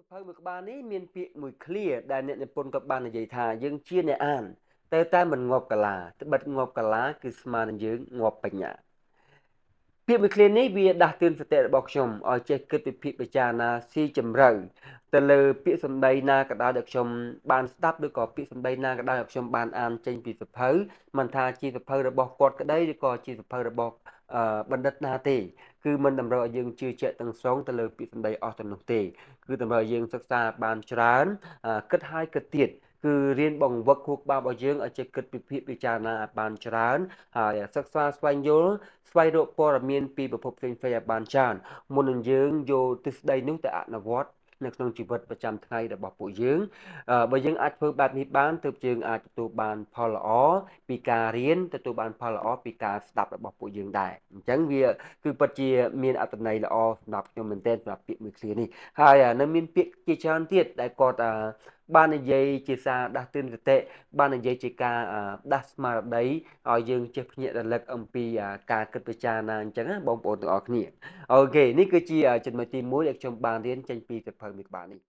សភៅមួយក្បាលនេះមានពាក្យមួយឃ្លាដែលអ្នកនិពន្ធក៏បាននិយាយថាយើងជាអ្នកអានតែមិនងាប់កាឡាត្បិតងាប់កាឡាគឺស្មើនឹងយើងងាប់បញ្ញាពាក្យមួយឃ្លានេះវាដាស់តឿនសតិរបស់ខ្ញុំឲ្យចេះគិតពិភាក្សាពិចារណាស៊ីជម្រៅទៅលើពាក្យសម្ដីណាក៏ដោយដែលខ្ញុំបានស្ដាប់ឬក៏ពាក្យសម្ដីណាក៏ដោយដែលខ្ញុំបានអានចេញពីសភៅមិនថាជាសភៅរបស់គាត់ក្តីឬក៏ជាសភៅរបស់បណ្ឌិតណាទេគឺមិនតម្រូវឲ្យយើងជឿជាក់ទាំងស្រុងទៅលើពាក្យសម្ដីអស់ទៅនោះទេគឺតម្រូវឲ្យយើងសិក្សាបានច្រើនគិតហើយគិតទៀតគឺរៀនបង្វឹកខួរក្បាលរបស់យើងឲ្យចេះគិតពិចារណាឲ្យបានច្រើនហើយសិក្សាស្វែងយល់ស្វែងរកព័ត៌មានពីប្រភពផ្សេងៗឲ្យបានច្រើនមុននឹងយើងយកទ្រឹស្ដីនោះទៅអនុវត្តនៅក្នុងជីវិតប្រចាំថ្ងៃរបស់ពួកយើងបើយើងអាចធ្វើបែបនេះបានទើបយើងអាចទទួលបានផលល្អពីការរៀនទទួលបានផលល្អពីការស្ដាប់របស់ពួកយើងដែរអញ្ចឹងវាគឺពិតជាមានអត្ថន័យល្អសម្រាប់ខ្ញុំមែនទែនសម្រាប់ពាក្យមួយឃ្លានេះហើយនៅមានពាក្យជាច្រើនទៀតដែលគាត់បាននិយាយជាសារដាស់តឿនសតិបាននិយាយជាការដាស់ស្មារតីឲ្យយើងចេះភ្ញាក់រលឹកអំពីការគិតពិចារណាអញ្ចឹងណាបងប្អូនទាំងអស់គ្នាអូខេនេះគឺជាចំណុចទី1ដែលខ្ញុំបានរៀនចេញពីសៀវភៅមួយក្បាលនេះ